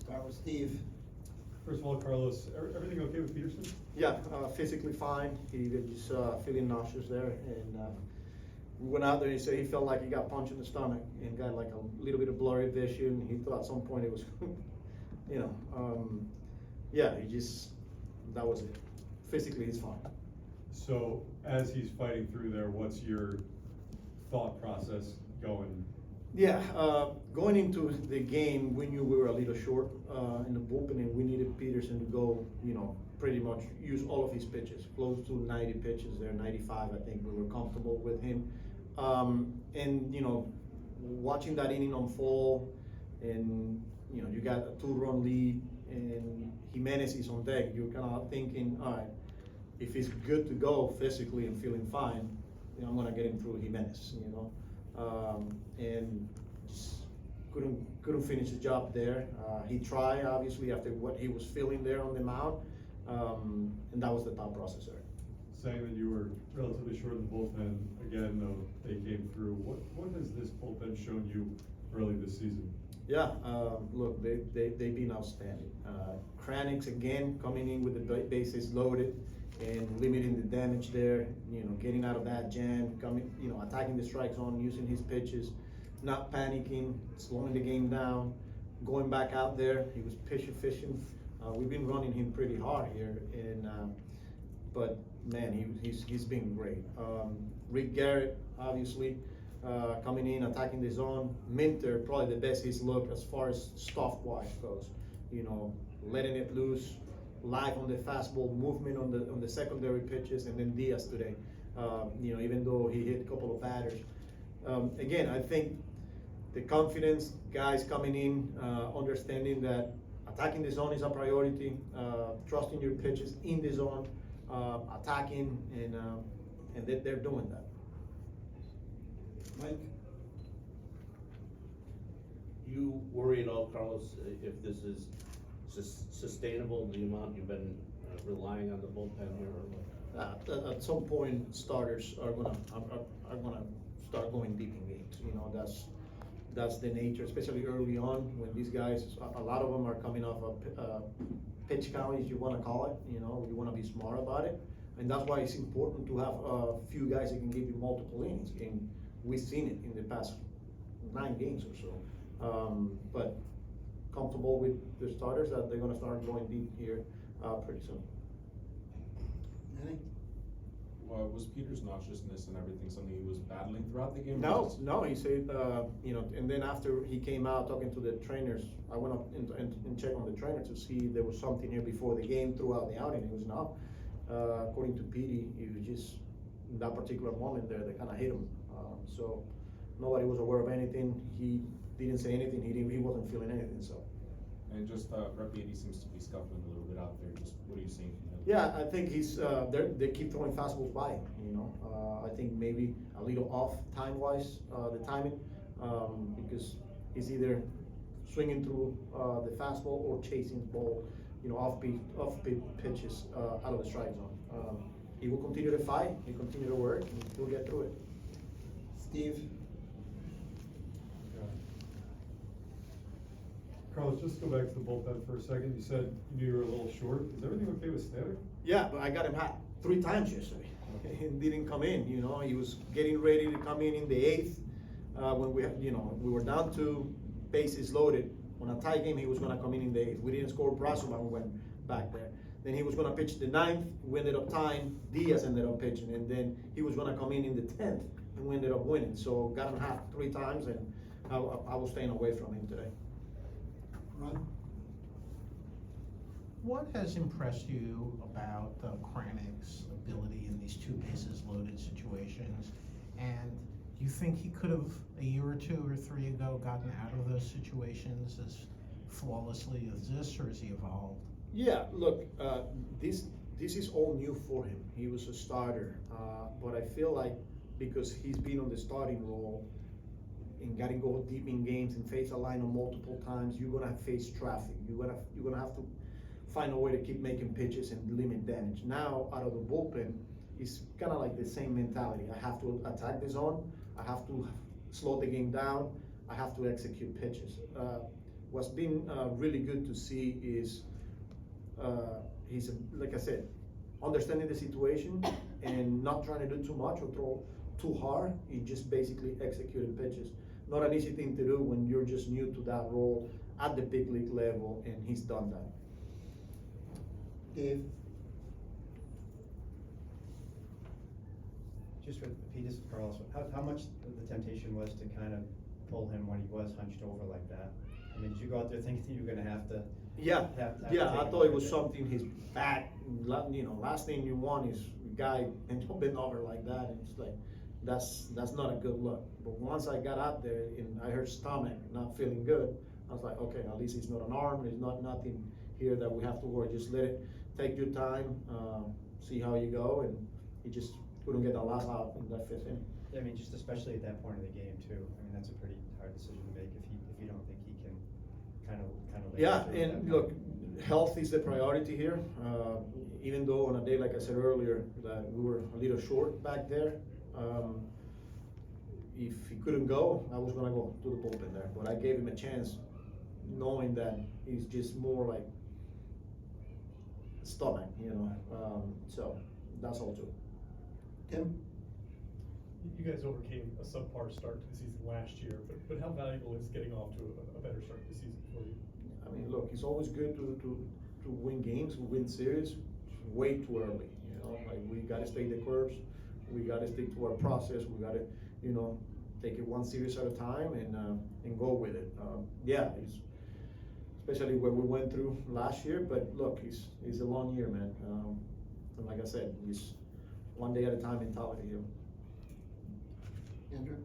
Start with Steve. First of all, Carlos, everything okay with Peterson? Yeah, physically fine. He was just feeling nauseous there, and we went out there. And he said he felt like he got punched in the stomach and got like a little bit of blurry vision. He thought at some point it was, yeah, that was it. Physically, he's fine. So as he's fighting through there, what's your thought process going? Yeah, going into the game, we knew we were a little short in the bullpen, and we needed Peterson to go, pretty much use all of his pitches, close to 90 pitches there, 95, I think we were comfortable with him. And watching that inning unfold, and you got a 2-run lead, and Jimenez is on deck. You're kind of thinking, all right, if he's good to go physically and feeling fine, I'm gonna get him through Jimenez, and just couldn't finish the job there. He tried, obviously, after what he was feeling there on the mound, and that was the thought process there. Saying that you were relatively short in the bullpen, again, though, they came through. What has this bullpen shown you early this season? Yeah, look, they've been outstanding. Kranix again coming in with the bases loaded and limiting the damage there, getting out of that jam, attacking the strike zone, using his pitches, not panicking, slowing the game down, going back out there. He was pitch efficient. We've been running him pretty hard here, but man, he's been great. Rick Garrett, obviously, coming in, attacking the zone. Minter, probably the best he's looked as far as stuff-wise goes. Letting it loose, live on the fastball, movement on the secondary pitches, and then Diaz today. Even though he hit a couple of batters. Again, I think the confidence, guys coming in, understanding that attacking the zone is a priority, trusting your pitches in the zone, attacking, and they're doing that. Mike? You worry at all, Carlos, if this is sustainable, the amount you've been relying on the bullpen here? Or what? At some point, starters are gonna start going deep in games. That's the nature, especially early on when these guys, a lot of them are coming off of pitch count, as you want to call it. You want to be smart about it, and that's why it's important to have a few guys that can give you multiple innings. And we've seen it in the past 9 games or so. But comfortable with the starters that they're going to start going deep here pretty soon. Manny? Well, was Peter's nauseousness and everything something he was battling throughout the game? No, he said, and then after he came out talking to the trainers, I went up and checked on the trainer to see if there was something here before the game, throughout the outing. It was not. According to Petey, it was just in that particular moment there that kind of hit him. So nobody was aware of anything. He didn't say anything. He wasn't feeling anything. So. And just Rapiedi seems to be scuffling a little bit out there. Just what are you seeing from him? Yeah, I think he's. They keep throwing fastballs by him. I think maybe a little off time-wise, the timing, because he's either swinging through the fastball or chasing the ball, off pitches out of the strike zone. He will continue to fight. He'll continue to work, and he'll get through it. Steve? Carlos, just go back to the bullpen for a second. You said you knew you were a little short. Is everything okay with Stanek? Yeah, but I got him hot 3 times yesterday. He didn't come in. He was getting ready to come in the 8th when we were down 2 bases loaded. On a tie game, he was going to come in the 8th. We didn't score. Brasselman went back there. Then he was going to pitch the 9th. We ended up tying. Diaz ended up pitching, and then he was going to come in the 10th, and we ended up winning. So got him hot 3 times, and I was staying away from him today. Ron? What has impressed you about Kranix's ability in these 2 bases loaded situations? And do you think he could have, a year or 2 or 3 ago, gotten out of those situations as flawlessly as this, or has he evolved? Yeah, look, this is all new for him. He was a starter, but I feel like because he's been on the starting role and got to go deep in games and face a lineup multiple times, you're gonna face traffic. You're gonna have to find a way to keep making pitches and limit damage. Now, out of the bullpen, it's kind of like the same mentality. I have to attack the zone. I have to slow the game down. I have to execute pitches. what's been really good to see is he's, like I said, understanding the situation and not trying to do too much or throw too hard. He just basically executing pitches. Not an easy thing to do when you're just new to that role at the big league level, and he's done that. Dave, Just with Peterson, Carlos, how much the temptation was to kind of pull him when he was hunched over like that? I mean, did you go out there thinking you were gonna have to? Yeah, have to yeah, take I him thought it out was there? something his back, you know, last thing you want is a guy and bend over like that, and it's like, that's not a good look. But once I got out there and I heard stomach not feeling good, I was like, okay, at least it's not an arm, there's nothing here that we have to worry, just let it take your time, see how you go, and he just couldn't get the last out in that fifth inning. Yeah, I mean, just especially at that point of the game too. I mean, that's a pretty hard decision to make if you don't think he can kind of. Yeah, and look, health is the priority here. Even though on a day, like I said earlier, that we were a little short back there, if he couldn't go, I was gonna go to the bullpen there. But I gave him a chance, knowing that he's just more like stomach, you know. So that's all too. Tim, You guys overcame a subpar start to the season last year, but how valuable is getting off to a better start to the season for you? I mean, look, it's always good to win games, win series. It's way too early, you know. Like, we gotta stay the course. We gotta stick to our process. We gotta, you know, take it one series at a time and go with it. Yeah, it's especially what we went through last year. But look, it's a long year, man. And like I said, it's one day at a time mentality here. Andrew,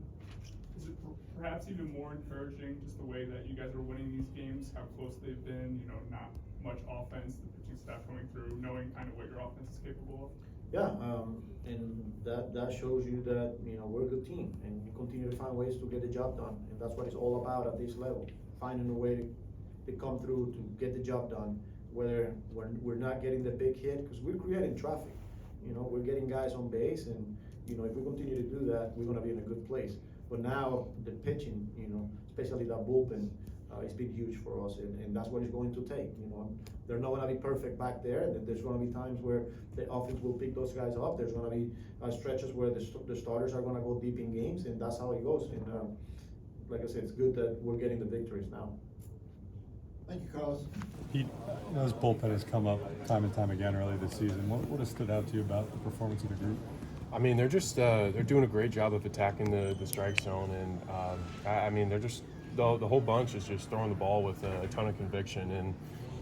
Is it perhaps even more encouraging just the way that you guys are winning these games, how close they've been, you know, not much offense, the pitching staff coming through, knowing kind of what your offense is capable of? Yeah, and that shows you that, you know, we're a good team, and we continue to find ways to get the job done, and that's what it's all about at this level, finding a way to come through to get the job done, whether we're not getting the big hit, because we're creating traffic. You know, we're getting guys on base, and, you know, if we continue to do that, we're gonna be in a good place. But now, the pitching, you know, especially that bullpen, it's been huge for us, and that's what it's going to take, you know. They're not gonna be perfect back there, and there's gonna be times where the offense will pick those guys up. There's gonna be stretches where the starters are gonna go deep in games, and that's how it goes. And like I said, it's good that we're getting the victories now. thank you, Carlos. Pete, this bullpen has come up time and time again early this season. What has stood out to you about the performance of the group? I mean, they're just they're doing a great job of attacking the strike zone, and I mean, they're just the whole bunch is just throwing the ball with a ton of conviction,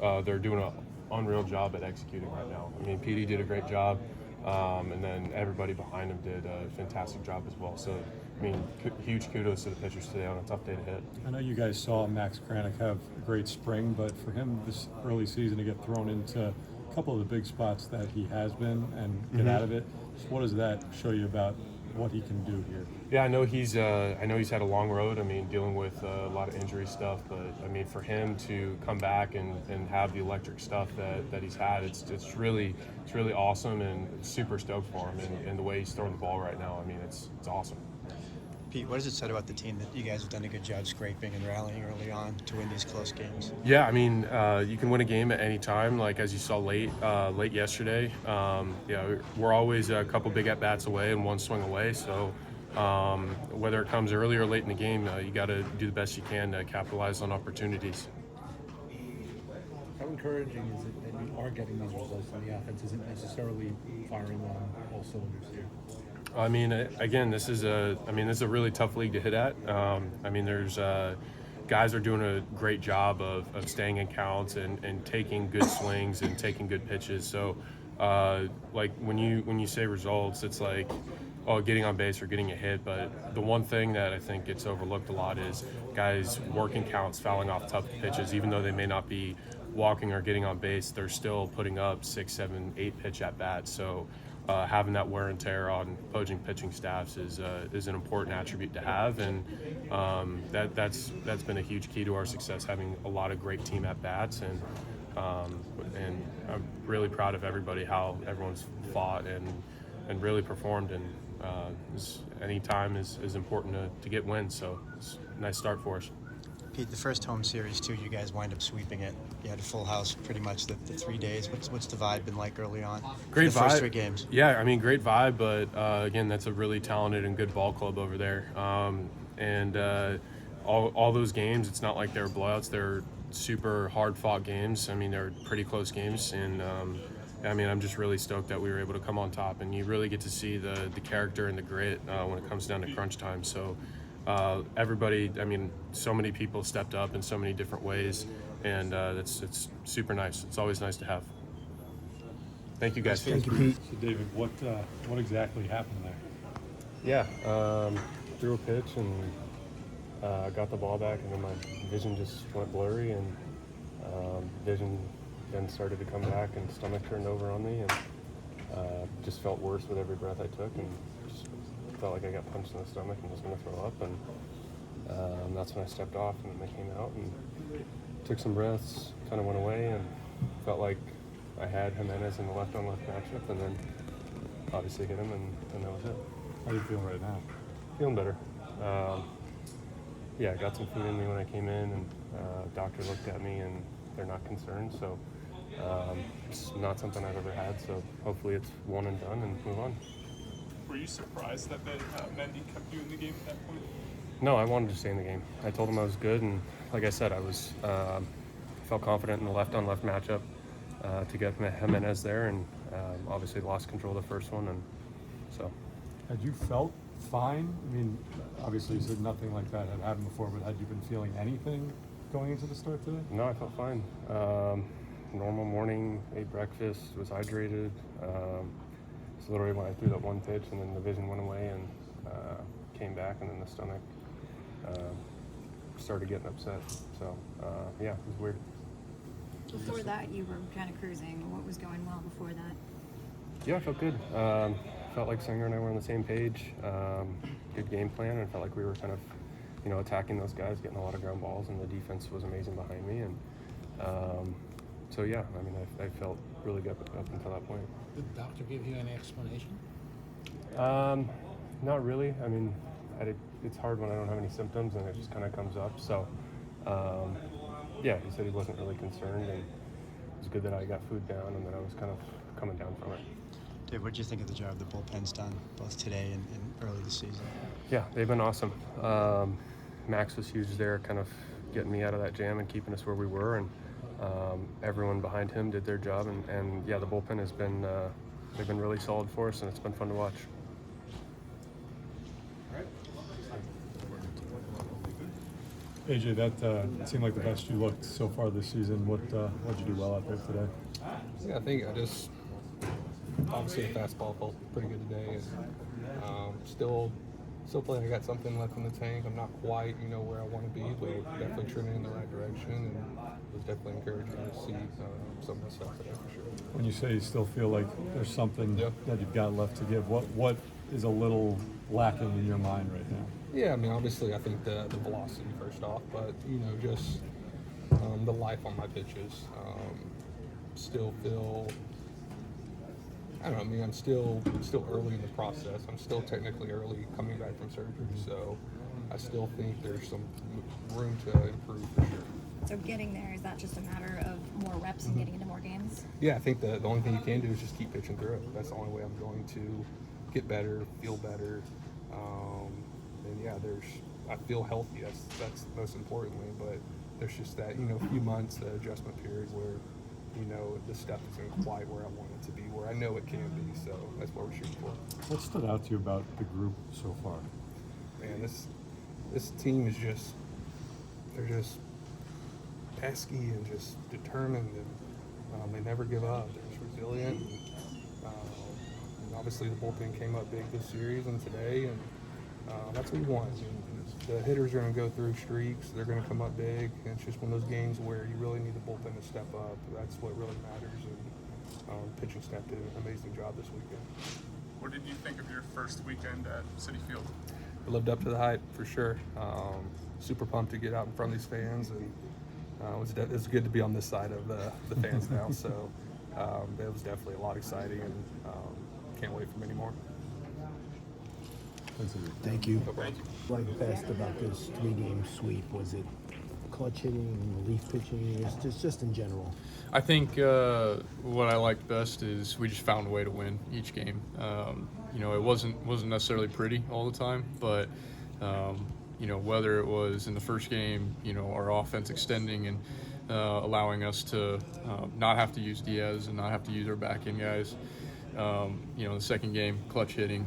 and they're doing an unreal job at executing right now. I mean, PD did a great job, and then everybody behind him did a fantastic job as well. So, I mean, huge kudos to the pitchers today on a tough day to hit. I know you guys saw Max Kranick have a great spring, but for him this early season to get thrown into a couple of the big spots that he has been and get out of it, what does that show you about what he can do here? Yeah, I know he's had a long road. I mean, dealing with a lot of injury stuff, but I mean, for him to come back and have the electric stuff that he's had, it's really awesome, and super stoked for him, and the way he's throwing the ball right now. I mean, it's awesome. Pete, what has it said about the team that you guys have done a good job scraping and rallying early on to win these close games? Yeah, I mean, you can win a game at any time, like as you saw late yesterday. Yeah, we're always a couple big at-bats away and one swing away, so whether it comes early or late in the game, you got to do the best you can to capitalize on opportunities. How encouraging is it that you are getting these results and the offense isn't necessarily firing on all cylinders here? I mean, again, this is a really tough league to hit at. I mean, there's guys are doing a great job of staying in counts and taking good swings and taking good pitches. So, like when you say results, it's like, oh, getting on base or getting a hit. But the one thing that I think gets overlooked a lot is guys working counts, fouling off tough pitches, even though they may not be walking or getting on base, they're still putting up 6, 7, 8 pitch at bats. So. Having that wear and tear on opposing pitching staffs is an important attribute to have, and that's been a huge key to our success. Having a lot of great team at bats, and I'm really proud of everybody, how everyone's fought and really performed. And any time is important to get wins. So it's a nice start for us. Pete, the first home series too, you guys wind up sweeping it. You had a full house pretty much the 3 days. What's the vibe been like early on? Great the vibe. First 3 games. Yeah, I mean, great vibe, but again, that's a really talented and good ball club over there. All those games, it's not like they're blowouts. They're super hard-fought games. I mean, they're pretty close games, and I mean, I'm just really stoked that we were able to come on top. And you really get to see the character and the grit when it comes down to crunch time. So everybody, I mean, so many people stepped up in so many different ways, and it's super nice. It's always nice to have. Thank you, guys. Thank you, Pete. So, David, what exactly happened there? Yeah, threw a pitch and got the ball back, and then my vision just went blurry, and vision then started to come back, and stomach turned over on me, and just felt worse with every breath I took, and just felt like I got punched in the stomach and was going to throw up, and that's when I stepped off, and then they came out and took some breaths, kind of went away, and felt like I had Jimenez in the left-on-left matchup, and then obviously hit him, and that was it. How do you feel right now? Feeling better. Yeah, I got some food in me when I came in, and doctor looked at me, and they're not concerned, so it's not something I've ever had, so hopefully it's one and done and move on. Were you surprised that Mendy kept you in the game at that point? No, I wanted to stay in the game. I told him I was good, and like I said, I was felt confident in the left-on-left matchup to get Jimenez there, and obviously lost control of the first one, and so. Had you felt fine? I mean, obviously you said nothing like that had happened before, but had you been feeling anything going into the start today? No, I felt fine. Normal morning, ate breakfast, was hydrated. It's literally when I threw that one pitch, and then the vision went away, and came back, and then the stomach started getting upset. So yeah, it was weird. Before that, you were kind of cruising. What was going well before that? Yeah, I felt good. Felt like Singer and I were on the same page. Good game plan, and felt like we were kind of, attacking those guys, getting a lot of ground balls, and the defense was amazing behind me. And so yeah, I mean, I felt really good up until that point. Did the doctor give you any explanation? Not really. I mean, it's hard when I don't have any symptoms, and it just kind of comes up. So yeah, he said he wasn't really concerned, and it was good that I got food down and that I was kind of coming down from it. Dave, what did you think of the job the bullpen's done, both today and early this season? Yeah, they've been awesome. Max was huge there, kind of getting me out of that jam and keeping us where we were, and everyone behind him did their job, and yeah, the bullpen has been they've been really solid for us, and it's been fun to watch. AJ, that seemed like the best you looked so far this season. What'd you do well out there today? Yeah, I think I just obviously the fastball felt pretty good today, and still playing. I got something left in the tank. I'm not quite where I want to be, but definitely trending in the right direction, and it was definitely encouraging to see some of the stuff today for sure. When you say you still feel like there's something that you've got left to give, what is a little lacking in your mind right now? Yeah, I mean, obviously I think the velocity first off, but just the life on my pitches. Still feel, I don't know, I mean, I'm still early in the process. I'm still technically early coming back from surgery, so I still think there's some room to improve for sure. So getting there, is that just a matter of more reps and getting into more games? Yeah, I think the only thing you can do is just keep pitching through it. That's the only way I'm going to get better, feel better. And yeah, I feel healthy. That's most importantly, but there's just that, few months, the adjustment period where, the stuff isn't quite where I want it to be, where I know it can be, so that's what we're shooting for. What stood out to you about the group so far? Man, this team is they're just pesky and just determined, and they never give up. They're just resilient. And obviously the bullpen came up big this series and today, and that's what we want. The hitters are going to go through streaks. They're going to come up big. And it's just one of those games where you really need the bullpen to step up. That's what really matters. And pitching staff did an amazing job this weekend. What did you think of your first weekend at Citi Field? It lived up to the hype for sure. Super pumped to get out in front of these fans, and it was good to be on this side of the fans now. So it was definitely a lot exciting, and can't wait for many more. Thank you. No problem. What liked best about this 3-game sweep? Was it clutch hitting and relief pitching, just in general? I think what I liked best is we just found a way to win each game. It wasn't necessarily pretty all the time, but whether it was in the first game, our offense extending and allowing us to not have to use Diaz and not have to use our back end guys. The second game, clutch hitting,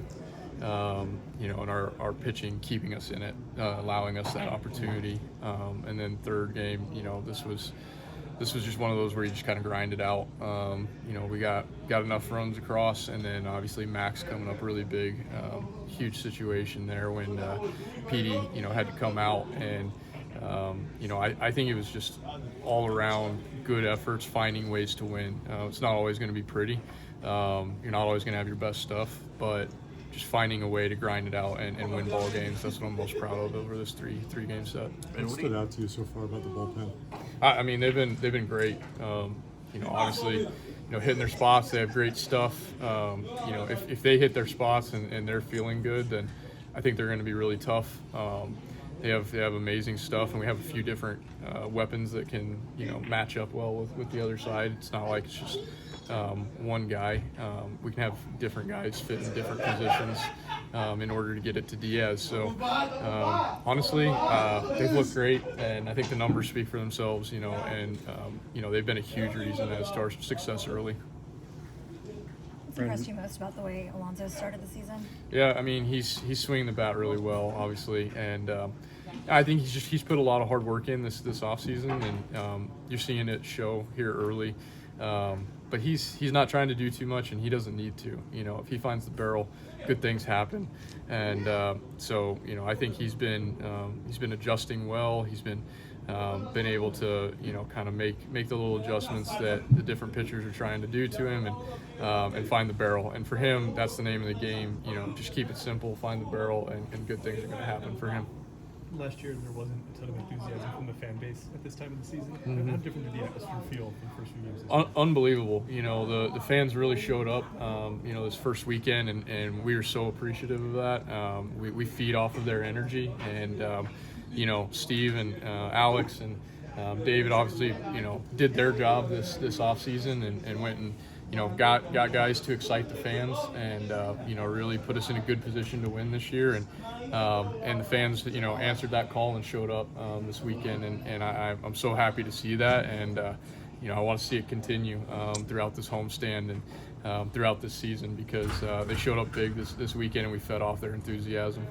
and our pitching keeping us in it, allowing us that opportunity. And then third game, this was just one of those where you just kind of grind it out. We got enough runs across, and then obviously Max coming up really big, huge situation there when Petey, had to come out, and I think it was just all around good efforts, finding ways to win. It's not always going to be pretty. You're not always going to have your best stuff, but just finding a way to grind it out and win ball games. That's what I'm most proud of over this three game set. What stood out to you so far about the bullpen? I mean, they've been great. Obviously, hitting their spots. They have great stuff. If they hit their spots and they're feeling good, then I think they're going to be really tough. They have amazing stuff, and we have a few different weapons that can match up well with the other side. It's not like it's just one guy. We can have different guys fit in different positions in order to get it to Diaz. So honestly, they've looked great, and I think the numbers speak for themselves. And they've been a huge reason as to our success early. What's impressed you most about the way Alonso started the season? Yeah, I mean he's swinging the bat really well, obviously, and I think he's put a lot of hard work in this offseason, and you're seeing it show here early. But he's not trying to do too much, and he doesn't need to. If he finds the barrel, good things happen. And so I think he's been adjusting well. He's been able to kind of make the little adjustments that the different pitchers are trying to do to him, and find the barrel. And for him, that's the name of the game. Just keep it simple, find the barrel, and good things are going to happen for him. Last year, there wasn't a ton of enthusiasm from the fan base at this time of the season. Mm-hmm. How different did the atmosphere feel in the first few games this year? Unbelievable. The fans really showed up, this first weekend, and we are so appreciative of that. We feed off of their energy, and, Steve and Alex and David obviously, did their job this off season and went and, got guys to excite the fans and, really put us in a good position to win this year. And the fans, answered that call and showed up this weekend, and I'm so happy to see that, and I want to see it continue throughout this homestand and throughout this season, because they showed up big this weekend, and we fed off their enthusiasm.